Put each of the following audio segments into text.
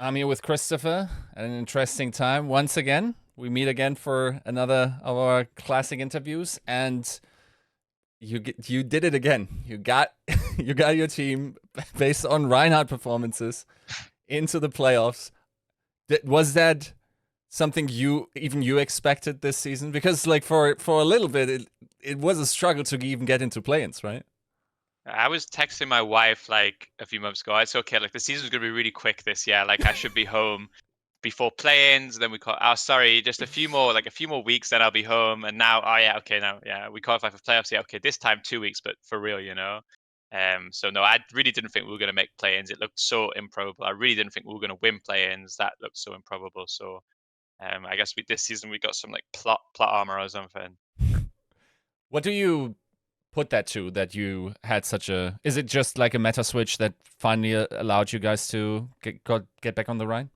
I'm here with ChrisTFer at an interesting time. Once again, we meet again for another of our classic interviews, and you did it again. You got you got your team based on Reinhardt performances into the playoffs. Was that something you expected this season? Because like for a little bit, it was a struggle to even get into play-ins, right? I was texting my wife like a few months ago. It's okay. Like the season's gonna be really quick this year. Like I should be home before play-ins. Then we call. Oh, sorry, just a few more weeks. Then I'll be home. And now, oh yeah, okay, now yeah, we qualify for playoffs. Yeah, okay, this time 2 weeks, but for real, you know. So no, I really didn't think we were gonna make play-ins. It looked so improbable. I really didn't think we were gonna win play-ins. That looked so improbable. So I guess this season we got some like plot armor or something. What do you put that to, that you had such a... Is it just like a meta switch that finally allowed you guys to get back on the ride?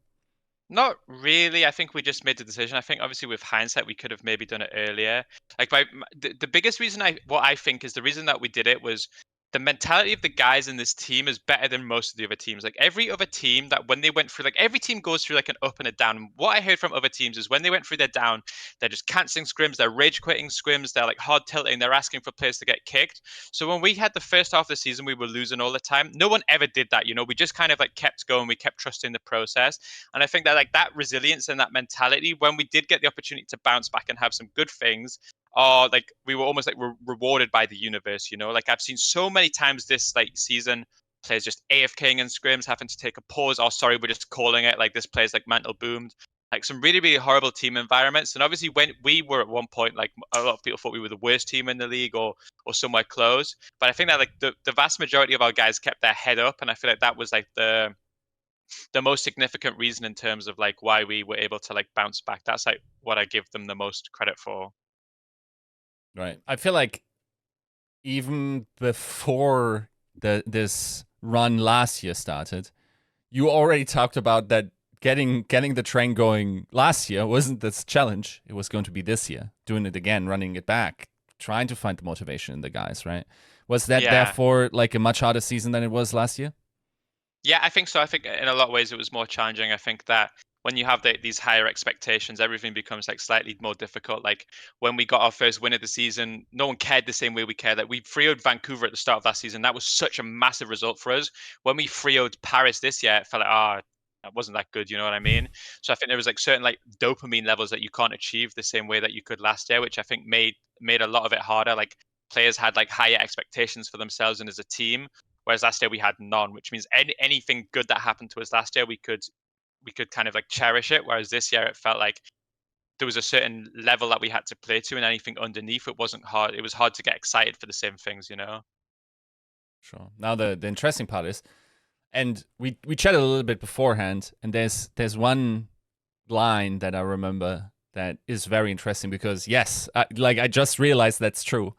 Not really. I think we just made the decision. I think obviously with hindsight, we could have maybe done it earlier. Like the biggest reason what I think is the reason that we did it was the mentality of the guys in this team is better than most of the other teams. Like every other team that when they went through, like every team goes through like an up and a down. What I heard from other teams is when they went through their down, they're just canceling scrims, they're rage quitting scrims, they're like hard tilting, they're asking for players to get kicked. So when we had the first half of the season, we were losing all the time. No one ever did that. You know, we just kind of like kept going. We kept trusting the process. And I think that like that resilience and that mentality, when we did get the opportunity to bounce back and have some good things, like we were almost like rewarded by the universe, you know. Like I've seen so many times this like season, players just AFKing and scrims, having to take a pause. Oh, sorry, we're just calling it. Like this player's like mental boomed. Like some really, really horrible team environments. And obviously, when we were at one point, like a lot of people thought we were the worst team in the league or somewhere close. But I think that like the vast majority of our guys kept their head up, and I feel like that was like the most significant reason in terms of like why we were able to like bounce back. That's like what I give them the most credit for. Right. I feel like even before this run last year started, you already talked about that getting the train going last year wasn't this challenge. It was going to be this year, doing it again, running it back, trying to find the motivation in the guys, right? Was that Yeah. therefore like a much harder season than it was last year? Yeah, I think so. I think in a lot of ways it was more challenging. I think that when you have these higher expectations, everything becomes like slightly more difficult. Like when we got our first win of the season, no one cared the same way we cared. Like we 3-0'd Vancouver at the start of that season. That was such a massive result for us. When we 3-0'd Paris this year, it felt like, that wasn't that good. You know what I mean? So I think there was like certain like dopamine levels that you can't achieve the same way that you could last year, which I think made a lot of it harder. Like players had like higher expectations for themselves and as a team. Whereas last year we had none, which means anything good that happened to us last year, we could kind of like cherish it. Whereas this year it felt like there was a certain level that we had to play to, and anything underneath it wasn't hard. It was hard to get excited for the same things, you know. Sure. Now the interesting part is, and we chatted a little bit beforehand, and there's one line that I remember that is very interesting because yes, I just realized that's true.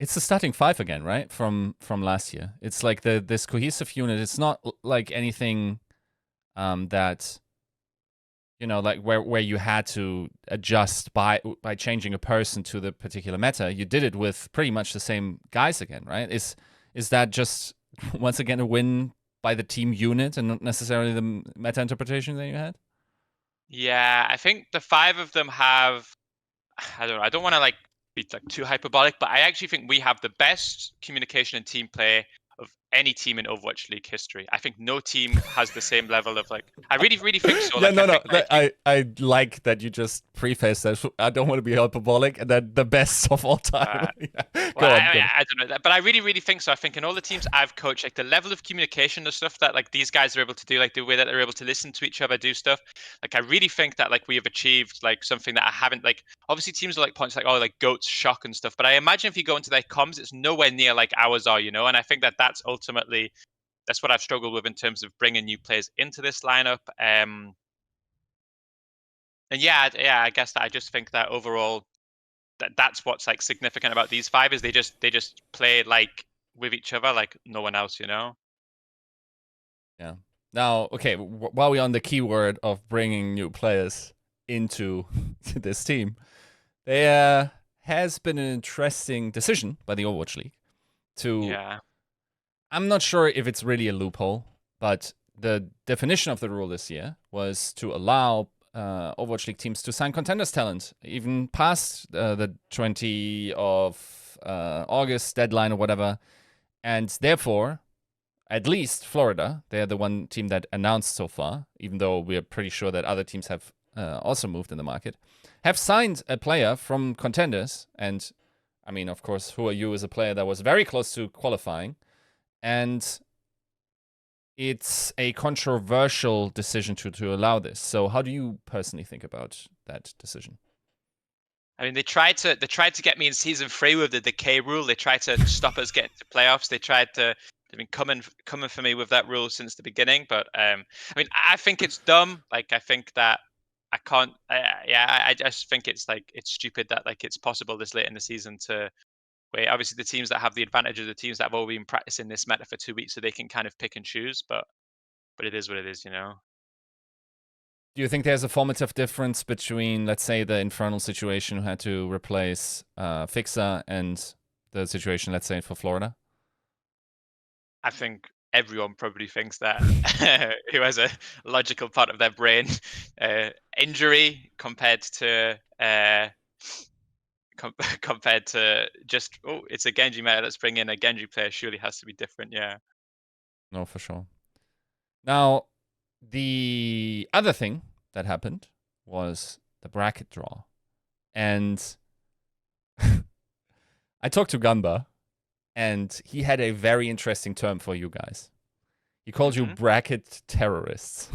It's the starting five again, right? From last year. It's like this cohesive unit. It's not like anything that like where you had to adjust by changing a person to the particular meta. You did it with pretty much the same guys again, right? Is that just once again a win by the team unit and not necessarily the meta interpretation that you had? Yeah, I think the five of them have. I don't know. I don't want to like be like too hyperbolic, but I actually think we have the best communication and team play of any team in Overwatch League history. I think no team has the same level of like. I really, really think so. Yeah, Like, I no, no. think that if you I like that you just preface that. I don't want to be hyperbolic, and then the best of all time. uh, Yeah. Well, Go on, go on. I don't know, but I really, really think so. I think in all the teams I've coached, like the level of communication, the stuff that like these guys are able to do, like the way that they're able to listen to each other, do stuff. Like I really think that like we have achieved like something that I haven't like. Obviously, teams are like points like like goats, shock and stuff. But I imagine if you go into their comms, it's nowhere near like ours are, you know. And I think that that's what I've struggled with in terms of bringing new players into this lineup. And yeah, I guess that I just think that overall that's what's like significant about these five is they just play like with each other like no one else, you know. Yeah. Now, okay, while we're on the keyword of bringing new players into this team, there has been an interesting decision by the Overwatch League to, Yeah. I'm not sure if it's really a loophole, but the definition of the rule this year was to allow Overwatch League teams to sign contenders talent, even past the 20 of August deadline or whatever. And therefore, at least Florida, they're the one team that announced so far, even though we're pretty sure that other teams have also moved in the market, have signed a player from contenders. And I mean, of course, Who Are You is a player that was very close to qualifying. And it's a controversial decision to allow this. So how do you personally think about that decision? I mean, they tried to get me in season 3 with the decay rule. They tried to stop us getting to playoffs. They've been coming for me with that rule since the beginning. But I mean, I think it's dumb. Like, I think that I can't. I just think it's stupid that it's possible this late in the season to wait. Obviously, the teams that have the advantage are the teams that have already been practicing this meta for 2 weeks, so they can kind of pick and choose. But it is what it is, you know. Do you think there's a formative difference between, let's say, the Infernal situation who had to replace Fixer and the situation, let's say, for Florida? I think everyone probably thinks that who has a logical part of their brain. Injury compared to just, it's a Genji meta, let's bring in a Genji player, surely has to be different, yeah. No, for sure. Now, the other thing that happened was the bracket draw. And I talked to Gamba, and he had a very interesting term for you guys. He called you bracket terrorists.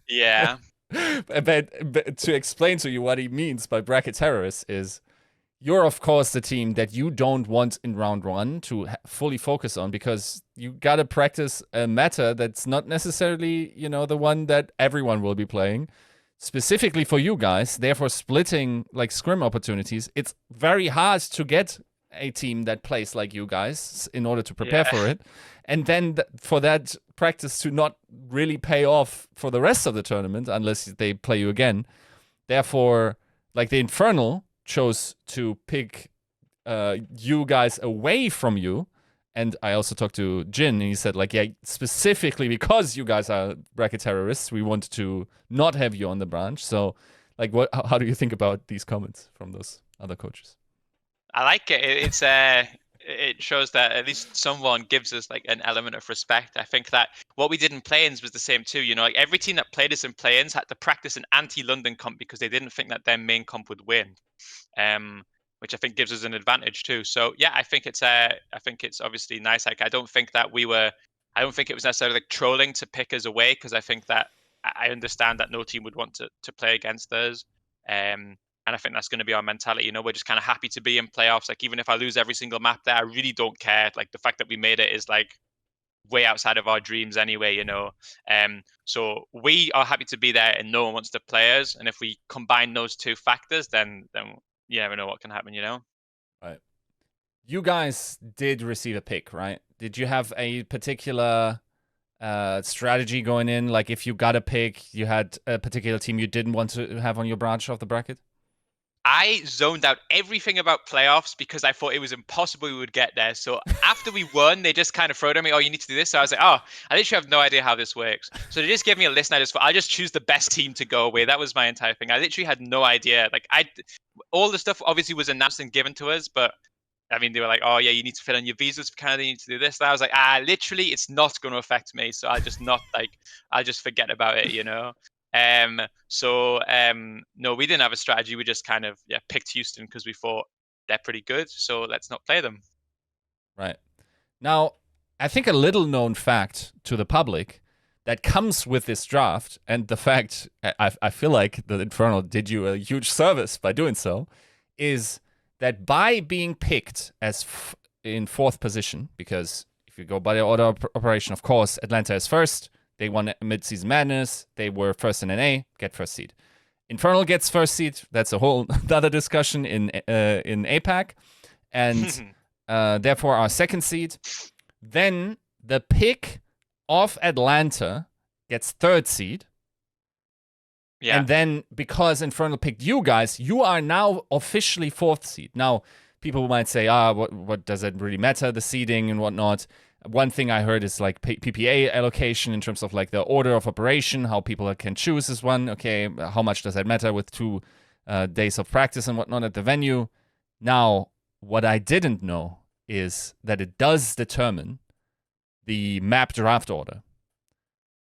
Yeah. But to explain to you what he means by bracket terrorists is, you're, of course, the team that you don't want in round 1 to fully focus on, because you got to practice a meta that's not necessarily, you know, the one that everyone will be playing. Specifically for you guys, therefore splitting like scrim opportunities, it's very hard to get a team that plays like you guys in order to prepare for it. And then for that practice to not really pay off for the rest of the tournament unless they play you again. Therefore, like the Infernal chose to pick you guys away from you. And I also talked to Jin, and he said, like, yeah, specifically because you guys are bracket terrorists, we wanted to not have you on the branch. So, like, how do you think about these comments from those other coaches? I like it. It shows that at least someone gives us like an element of respect. I think that what we did in play-ins was the same too. You know, like every team that played us in play-ins had to practice an anti-London comp because they didn't think that their main comp would win. Which I think gives us an advantage too. So yeah, I think it's obviously nice. Like I don't think it was necessarily like trolling to pick us away, because I think that I understand that no team would want to play against us. And I think that's going to be our mentality. You know, we're just kind of happy to be in playoffs. Like even if I lose every single map there, I really don't care. Like the fact that we made it is like way outside of our dreams anyway, you know. So we are happy to be there and no one wants to play us. And if we combine those two factors, then you never know what can happen, you know? Right. You guys did receive a pick, right? Did you have a particular strategy going in? Like if you got a pick, you had a particular team you didn't want to have on your branch of the bracket? I zoned out everything about playoffs because I thought it was impossible we would get there. So after we won, they just kind of throw at me, oh, you need to do this. So I was like, oh, I literally have no idea how this works. So they just gave me a list and I just choose the best team to go away. That was my entire thing. I literally had no idea. Like all the stuff obviously was announced and given to us, but I mean, they were like, oh yeah, you need to fill in your visas for Canada, you need to do this. And I was like, literally it's not going to affect me. So I'll just forget about it, you know? No, we didn't have a strategy. We just kind of picked Houston because we thought they're pretty good, so let's not play them. Right. Now, I think a little known fact to the public that comes with this draft, and the fact I feel like the Infernal did you a huge service by doing so, is that by being picked as in 4th position, because if you go by the order of operation, of course, Atlanta is first. They won Mid-Season Madness. They were first in NA, get first seed. Infernal gets first seed. That's a whole other discussion in APAC. And therefore our second seed. Then the pick of Atlanta gets 3rd seed. Yeah. And then because Infernal picked you guys, you are now officially 4th seed. Now, people might say, what does it really matter, the seeding and whatnot? One thing I heard is like PPA allocation in terms of like the order of operation, how people can choose is one. Okay, how much does that matter with 2 days of practice and whatnot at the venue? Now, what I didn't know is that it does determine the map draft order.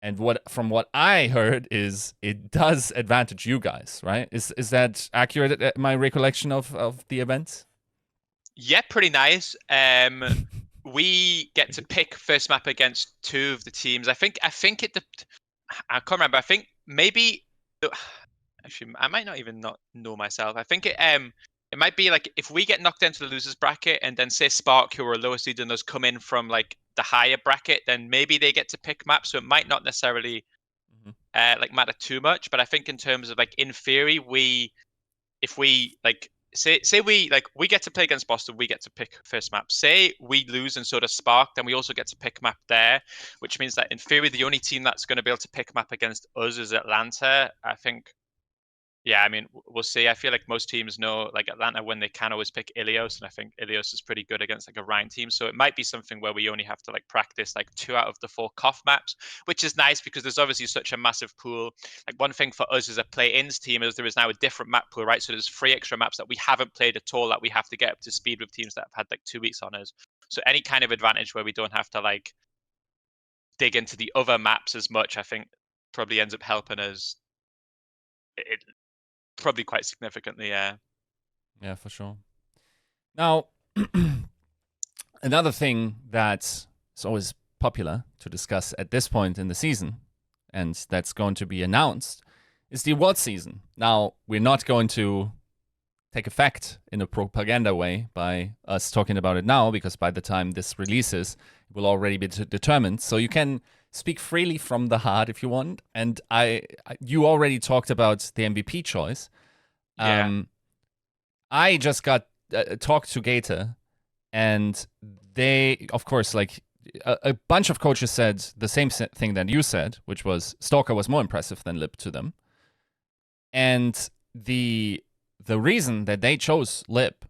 And from what I heard is it does advantage you guys, right? Is that accurate at my recollection of the event? Yeah, pretty nice. We get to pick first map against 2 of the teams. I think it. I can't remember. I think maybe. Actually, I might not even not know myself. I think it might be like if we get knocked into the losers bracket, and then say Spark, who are lowest seed, and those come in from like the higher bracket, then maybe they get to pick maps. So it might not necessarily like matter too much. But I think in terms of like in theory, if we like say we get to play against Boston, we get to pick first map. Say we lose and so does Spark, then we also get to pick map there, which means that in theory the only team that's going to be able to pick map against us is Atlanta. I think. Yeah, I mean, we'll see. I feel like most teams know, like Atlanta, when they can always pick Ilios, and I think Ilios is pretty good against like a Rhine team. So it might be something where we only have to like practice like 2 out of the 4 COF maps, which is nice because there's obviously such a massive pool. Like one thing for us as a play-ins team is there is now a different map pool, right? So there's 3 extra maps that we haven't played at all that we have to get up to speed with teams that have had like 2 weeks on us. So any kind of advantage where we don't have to like dig into the other maps as much, I think probably ends up helping us. It, Probably quite significantly, yeah. Yeah, for sure. Now, another thing that is always popular to discuss at this point in the season, and that's going to be announced, is the award season. Now, we're not going to take effect in a propaganda way by us talking about it now, because by the time this releases, it will already be determined. So you can speak freely from the heart if you want. And you already talked about the MVP choice. Yeah. I just got talked to Gator, and they, of course, like a bunch of coaches said the same thing that you said, which was Stalker was more impressive than Lip to them. And the reason that they chose Lip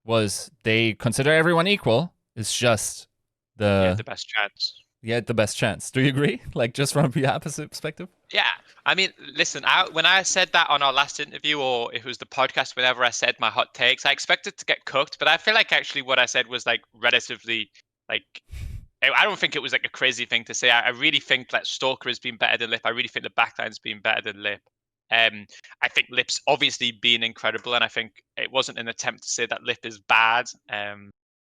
was they consider everyone equal. It's just the best chance. Yeah, the best chance. Do you agree? Like, just from the opposite perspective? Yeah. I mean, listen, when I said that on our last interview, or if it was the podcast, whenever I said my hot takes, I expected to get cooked, but I feel like actually what I said was like relatively, like, I don't think it was like a crazy thing to say. I really think that Stalker has been better than Lip. I really think the backline's been better than Lip. I think Lip's obviously been incredible, and I think it wasn't an attempt to say that Lip is bad.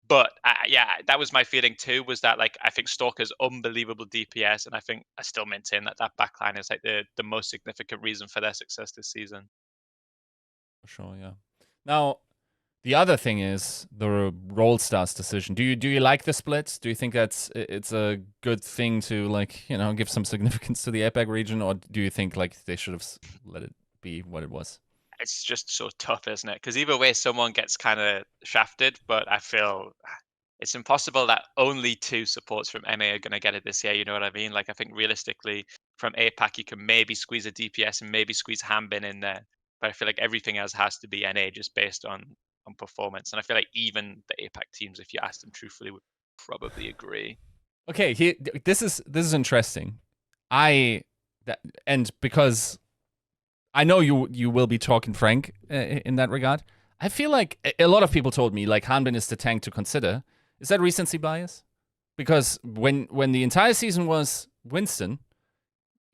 But yeah, that was my feeling too. Was that like I think Stalker's unbelievable DPS, and I think I still maintain that backline is like the most significant reason for their success this season. For sure, yeah. Now, the other thing is the RoleStar's decision. Do you like the split? Do you think it's a good thing to like give some significance to the APAC region, or do you think like they should have let it be what it was? It's just so tough, isn't it? Because either way, someone gets kind of shafted. But I feel it's impossible that only 2 supports from MA are going to get it this year. You know what I mean? Like I think realistically, from APAC, you can maybe squeeze a DPS and maybe squeeze Hanbin in there. But I feel like everything else has to be NA just based on performance. And I feel like even the APAC teams, if you ask them truthfully, would probably agree. Okay, this is interesting. And because I know you will be talking frank in that regard. I feel like a lot of people told me like Hanbin is the tank to consider. Is that recency bias? Because when the entire season was Winston,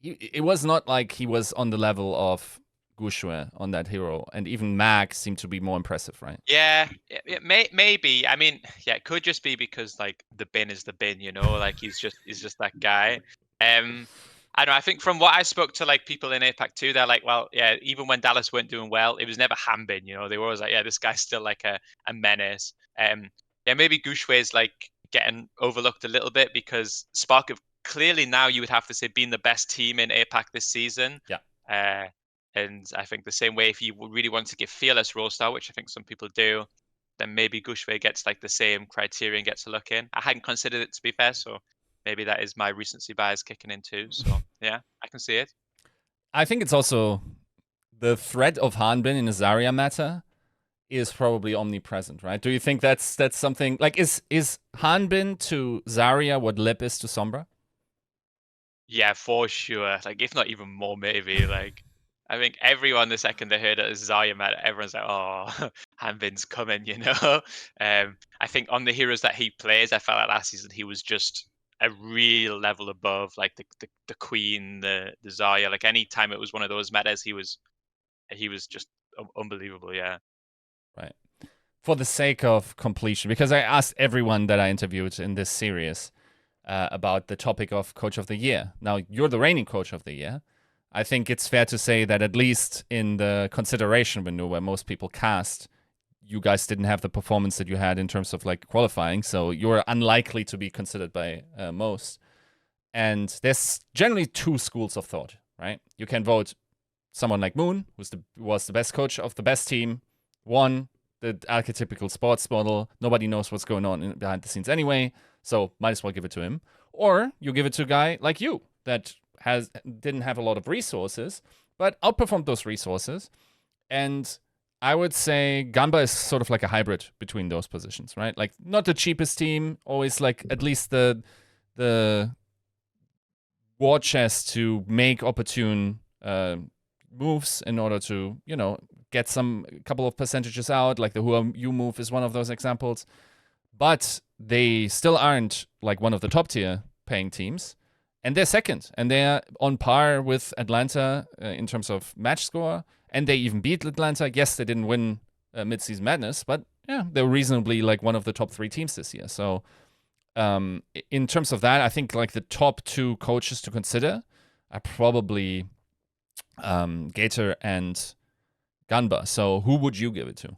it was not like he was on the level of Gushue on that hero, and even Mag seemed to be more impressive, right? Yeah, maybe. I mean, yeah, it could just be because like the bin is the bin, like he's just that guy. I don't know. I think from what I spoke to like people in APAC too, they're like, well, yeah, even when Dallas weren't doing well, it was never Hanbin. They were always like, yeah, this guy's still like a menace. Yeah, maybe Gushue is like getting overlooked a little bit because Spark have clearly now you would have to say been the best team in APAC this season. Yeah. And I think the same way, if you really want to give Fearless RoleStar, which I think some people do, then maybe Gushue gets like the same criteria and gets a look in. I hadn't considered it, to be fair, so maybe that is my recency bias kicking in too. So yeah, I can see it. I think it's also the threat of Hanbin in a Zarya meta is probably omnipresent, right? Do you think that's something like is Hanbin to Zarya what Lip is to Sombra? Yeah, for sure. Like, if not even more, maybe. Like, I think everyone the second they heard it as Zarya met, everyone's like, "Oh, Hanbin's coming," you know. I think on the heroes that he plays, I felt like last season he was just a real level above, like the Queen, the Zarya. Like any time it was one of those metas, he was just unbelievable. Yeah. Right. For the sake of completion, because I asked everyone that I interviewed in this series about the topic of Coach of the Year. Now, you're the reigning Coach of the Year. I think it's fair to say that at least in the consideration window where most people cast, you guys didn't have the performance that you had in terms of like qualifying, so you're unlikely to be considered by most. And there's generally two schools of thought, right? You can vote someone like Moon, was the best coach of the best team, won the archetypical sports model. Nobody knows what's going on behind the scenes anyway, so might as well give it to him. Or you give it to a guy like you that didn't have a lot of resources, but outperformed those resources. And I would say Gamba is sort of like a hybrid between those positions, right? Like not the cheapest team, always like at least the war chest to make opportune moves in order to, get some couple of percentages out. Like the Who Are You move is one of those examples. But they still aren't like one of the top tier paying teams. And they're second. And they're on par with Atlanta in terms of match score. And they even beat Atlanta. Yes, they didn't win Mid-Season Madness, but yeah, they're reasonably like one of the top 3 teams this year. So in terms of that, I think like the top 2 coaches to consider are probably Gator and Ganba. So who would you give it to?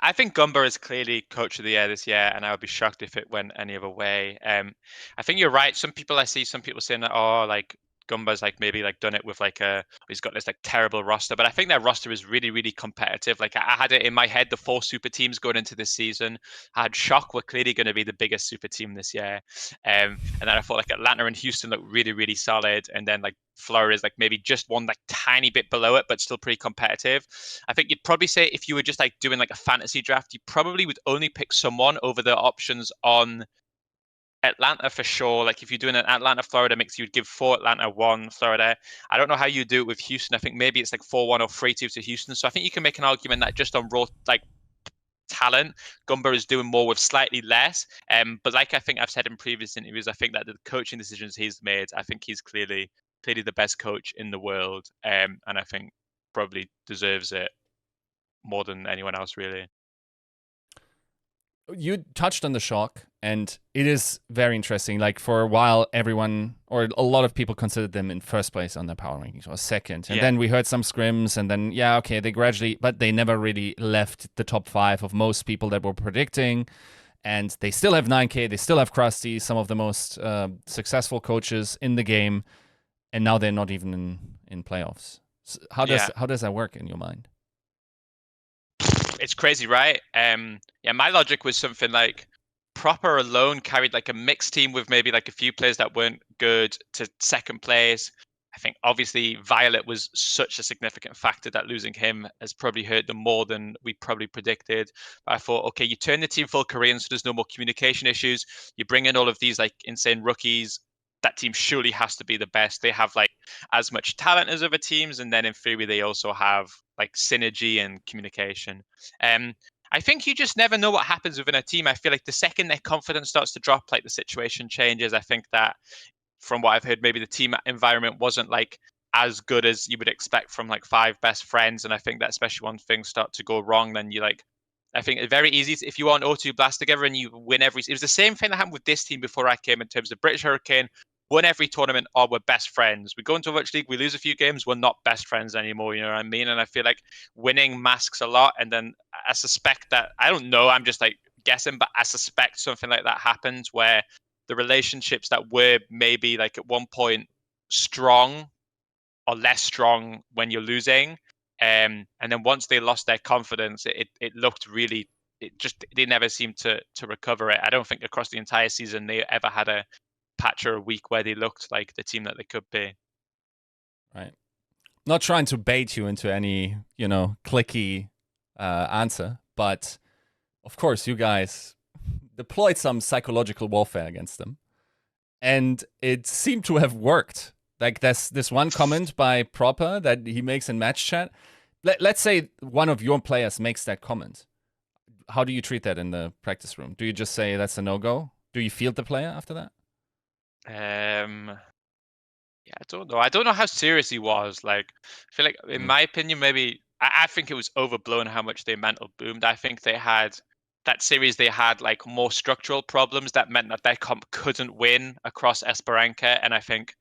I think Gumber is clearly coach of the year this year, and I would be shocked if it went any other way. I think you're right. Some people saying that, oh, like Gumber's like maybe like done it with like he's got this like terrible roster, but I think their roster is really, really competitive. Like I had it in my head, the 4 super teams going into this season. I had Shock were clearly going to be the biggest super team this year, and then I thought like Atlanta and Houston looked really, really solid, and then like Florida is like maybe just one like tiny bit below it, but still pretty competitive. I think you'd probably say if you were just like doing like a fantasy draft, you probably would only pick someone over the options on Atlanta for sure. Like if you're doing an Atlanta Florida mix, you'd give 4 Atlanta, 1 Florida. I don't know how you do it with Houston. I think maybe it's like 4-1 or 3-2 to Houston. So I think you can make an argument that just on raw like talent, Gumber is doing more with slightly less. But like I think I've said in previous interviews, I think that the coaching decisions he's made, I think he's clearly the best coach in the world. And I think probably deserves it more than anyone else, really. You touched on the Shock, and it is very interesting. Like for a while, everyone or a lot of people considered them in first place on the power rankings or second. And then we heard some scrims, and then they gradually, but they never really left the top 5 of most people that were predicting. And they still have 9K, they still have Krusty, some of the most successful coaches in the game, and now they're not even in playoffs. So how does that work in your mind? It's crazy, right? My logic was something like Proper alone carried like a mixed team with maybe like a few players that weren't good to second place. I think obviously Violet was such a significant factor that losing him has probably hurt them more than we probably predicted. But I thought, okay, you turn the team full Korean so there's no more communication issues. You bring in all of these like insane rookies. That team surely has to be the best. They have like as much talent as other teams, and then in theory they also have like synergy and communication. I think you just never know what happens within a team. I feel like the second their confidence starts to drop, like the situation changes. I think that from what I've heard, maybe the team environment wasn't like as good as you would expect from like 5 best friends. And I think that especially when things start to go wrong, then you like, I think it's very easy if you want O2 Blast together and you win every. It was the same thing that happened with this team before I came in terms of British Hurricane. Won every tournament, or we're best friends. We go into a Overwatch League, we lose a few games, we're not best friends anymore. You know what I mean? And I feel like winning masks a lot. And then I suspect that, I don't know, I'm just like guessing, but I suspect something like that happens where the relationships that were maybe like at one point strong or less strong when you're losing. And then once they lost their confidence, it looked really, they never seemed to recover it. I don't think across the entire season they ever had a patch or a week where they looked like the team that they could be. Right. not trying to bait you into any, clicky answer, but of course, you guys deployed some psychological warfare against them, and it seemed to have worked. Like there's this one comment by Proper that he makes in match chat. Let's say one of your players makes that comment. How do you treat that in the practice room? Do you just say that's a no-go? Do you field the player after that? Yeah, I don't know. I don't know how serious he was. Like, I feel like, in my opinion, maybe I think it was overblown how much they mental boomed. I think they had that series. They had like more structural problems that meant that their comp couldn't win across Esperanca, and I think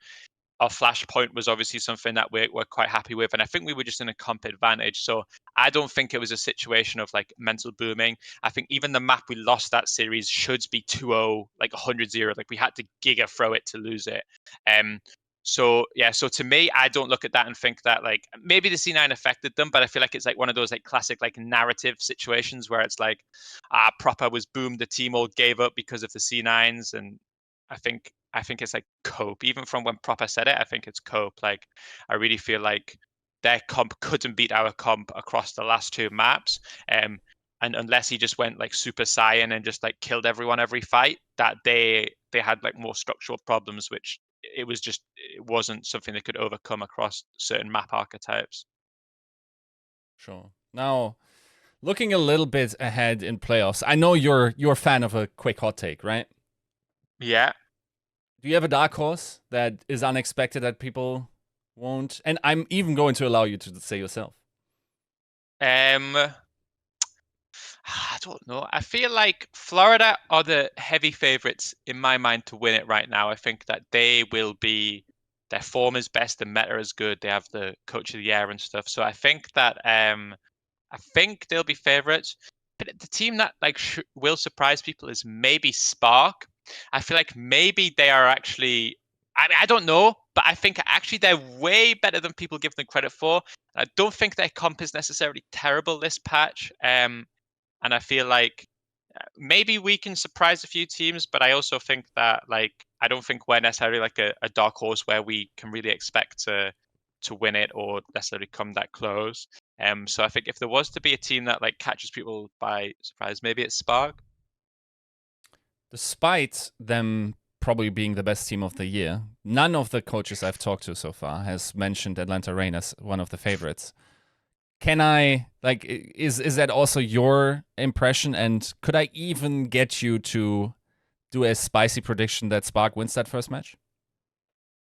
our flashpoint was obviously something that we're quite happy with. And I think we were just in a comp advantage. So I don't think it was a situation of like mental booming. I think even the map we lost that series should be 2-0, like 100-0. Like we had to giga throw it to lose it. So yeah, so to me, I don't look at that and think that like maybe the C9 affected them, but I feel like it's like one of those like classic like narrative situations where it's like Proper was boomed, the team all gave up because of the C9s, and I think it's like cope. Even from when Proper said it, I think it's cope. Like I really feel like their comp couldn't beat our comp across the last two maps. And unless he just went like super saiyan and just like killed everyone every fight, that they had like more structural problems, which it wasn't something they could overcome across certain map archetypes. Sure. Now, looking a little bit ahead in playoffs, I know you're a fan of a quick hot take, right? Yeah. Do you have a dark horse that is unexpected that people won't? And I'm even going to allow you to say yourself. I don't know. I feel like Florida are the heavy favorites in my mind to win it right now. I think that they will be. Their form is best, the meta is good. They have the coach of the year and stuff. So I think that I think they'll be favorites. But the team that like will surprise people is maybe Spark. I feel like maybe they are actually. I mean, I don't know, but I think actually they're way better than people give them credit for. I don't think their comp is necessarily terrible this patch. And I feel like maybe we can surprise a few teams, but I also think that like I don't think we're necessarily like a dark horse where we can really expect to win it or necessarily come that close. So I think if there was to be a team that like catches people by surprise, maybe it's Spark. Despite them probably being the best team of the year, none of the coaches I've talked to so far has mentioned Atlanta Reign as one of the favorites. Can I like is that also your impression? And could I even get you to do a spicy prediction that Spark wins that first match?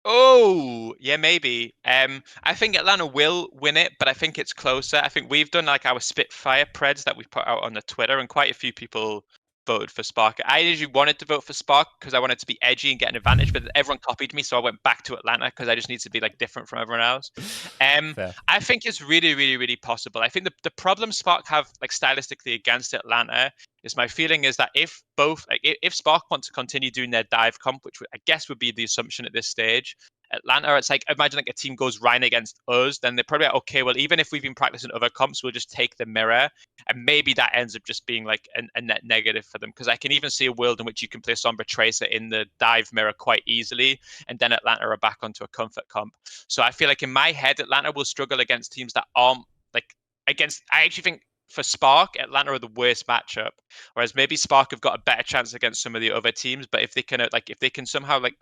Oh, yeah, maybe. I think Atlanta will win it, but I think it's closer. I think we've done like our Spitfire preds that we put out on the Twitter, and quite a few people voted for Spark. I usually wanted to vote for Spark because I wanted to be edgy and get an advantage, but everyone copied me, so I went back to Atlanta because I just need to be like different from everyone else. Fair. I think it's really, really, really possible. I think the problem Spark have like stylistically against Atlanta is my feeling is that if both like if Spark want to continue doing their dive comp, which I guess would be the assumption at this stage, Atlanta, it's like imagine like a team goes Ryan against us, then they're probably like, okay, well, even if we've been practicing other comps, we'll just take the mirror, and maybe that ends up just being like a net negative for them. Because I can even see a world in which you can play Sombra Tracer in the dive mirror quite easily, and then Atlanta are back onto a comfort comp. So I feel like in my head, Atlanta will struggle against teams that aren't like against. I actually think for Spark, Atlanta are the worst matchup. Whereas maybe Spark have got a better chance against some of the other teams. But if they can like if they can somehow like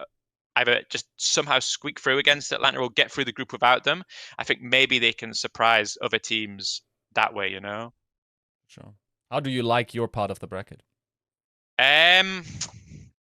either just somehow squeak through against Atlanta or get through the group without them, I think maybe they can surprise other teams that way, you know? Sure. How do you like your part of the bracket? Um,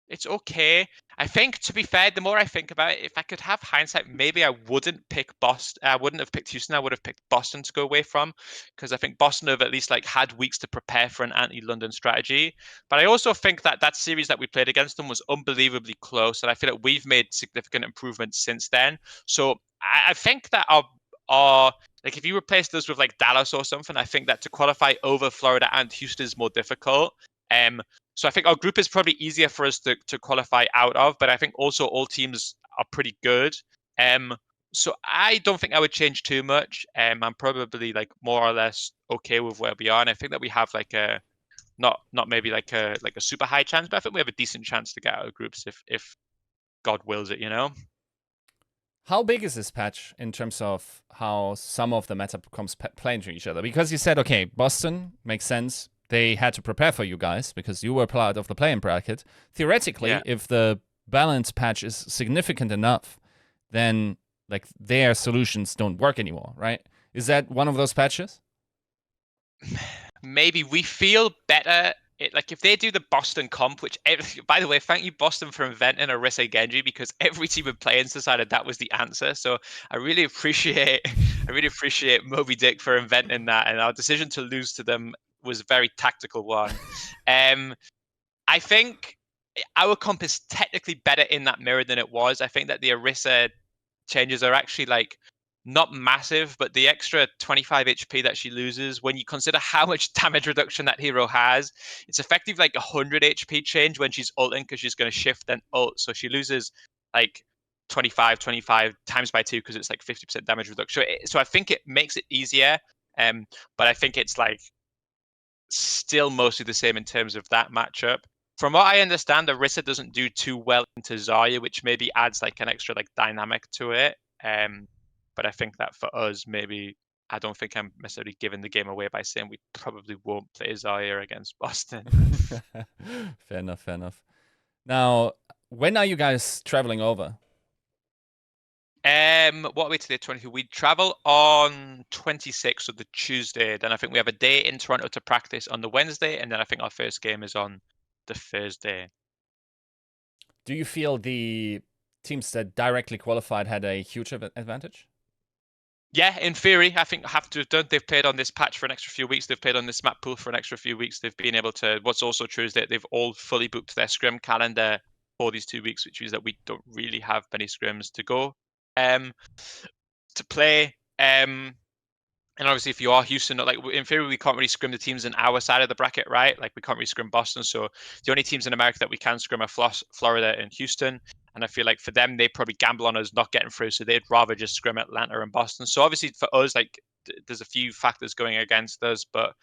it's okay. I think, to be fair, the more I think about it, if I could have hindsight, maybe I wouldn't pick Boston. I wouldn't have picked Houston. I would have picked Boston to go away from, because I think Boston have at least like had weeks to prepare for an anti-London strategy. But I also think that that series that we played against them was unbelievably close, and I feel like we've made significant improvements since then. So I think that our like if you replaced us with like Dallas or something, I think that to qualify over Florida and Houston is more difficult. So I think our group is probably easier for us to qualify out of, but I think also all teams are pretty good. Um, so I don't think I would change too much. I'm probably like more or less okay with where we are, and I think that we have like a not maybe like a super high chance, but I think we have a decent chance to get out of groups if God wills it, you know. How big is this patch in terms of how some of the meta comes play into each other? Because you said, okay, Boston makes sense. They had to prepare for you guys because you were part of the play-in bracket. Theoretically, if the balance patch is significant enough, then like their solutions don't work anymore, right? Is that one of those patches? Maybe we feel better. Like if they do the Boston comp, which by the way, thank you Boston for inventing Orisa Genji, because every team in play-ins decided that was the answer. So I really appreciate Moby Dick for inventing that, and our decision to lose to them was a very tactical one. I think our comp is technically better in that mirror than it was. I think that the Orisa changes are actually like not massive, but the extra 25 HP that she loses, when you consider how much damage reduction that hero has, it's effectively like 100 HP change when she's ulting, because she's going to shift and ult. So she loses like 25 times by 2, because it's like 50% damage reduction. So I think it makes it easier, but I think it's like still mostly the same in terms of that matchup. From what I understand, Orisa doesn't do too well into Zarya, which maybe adds like an extra like dynamic to it. But I think that for us, maybe I don't think I'm necessarily giving the game away by saying we probably won't play Zarya against Boston. Fair enough, fair enough. Now, when are you guys traveling over? What are we today? 22. We travel on 26th, so the Tuesday. Then I think we have a day in Toronto to practice on the Wednesday, and then I think our first game is on the Thursday. Do you feel the teams that directly qualified had a huge advantage? Yeah, in theory, I think have to have done. They've played on this patch for an extra few weeks. They've played on this map pool for an extra few weeks. They've been able to. What's also true is that they've all fully booked their scrim calendar for these 2 weeks, which means that we don't really have many scrims to go to play. And obviously, if you are Houston, like in theory, we can't really scrim the teams in our side of the bracket, right? Like we can't really scrim Boston. So the only teams in America that we can scrim are Florida and Houston. And I feel like for them, they probably gamble on us not getting through. So they'd rather just scrim Atlanta and Boston. So obviously for us, like there's a few factors going against us, but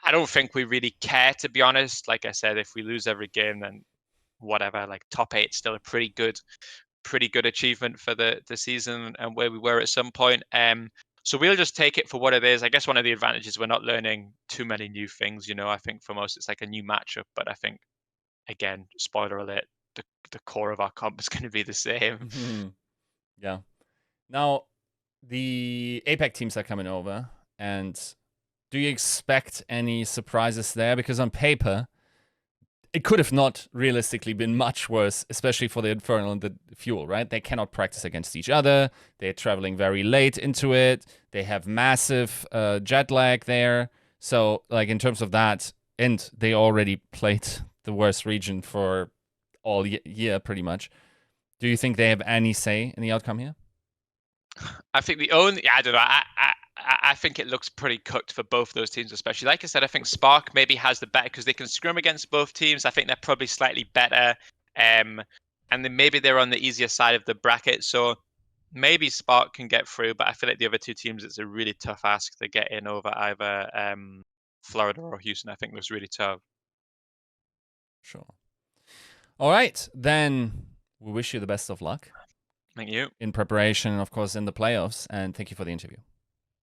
I don't think we really care, to be honest. Like I said, if we lose every game, then whatever, like top 8 still a pretty good achievement for the season and where we were at some point. So we'll just take it for what it is. I guess one of the advantages, we're not learning too many new things. You know, I think for most it's like a new matchup, but I think again, spoiler alert, the core of our comp is going to be the same. Yeah. Now, the APAC teams are coming over, and do you expect any surprises there? Because on paper, it could have not realistically been much worse, especially for the Infernal and the Fuel, right? They cannot practice against each other. They're traveling very late into it. They have massive jet lag there. So, like, in terms of that, and they already played the worst region for all year, pretty much. Do you think they have any say in the outcome here? I think I don't know. I think it looks pretty cooked for both those teams, especially. Like I said, I think Spark maybe has the better, because they can scrim against both teams. I think they're probably slightly better. And then maybe they're on the easier side of the bracket. So maybe Spark can get through, but I feel like the other two teams, it's a really tough ask to get in over either Florida or Houston. I think it was really tough. Sure. All right, then we wish you the best of luck. Thank you. In preparation, of course, in the playoffs, and thank you for the interview.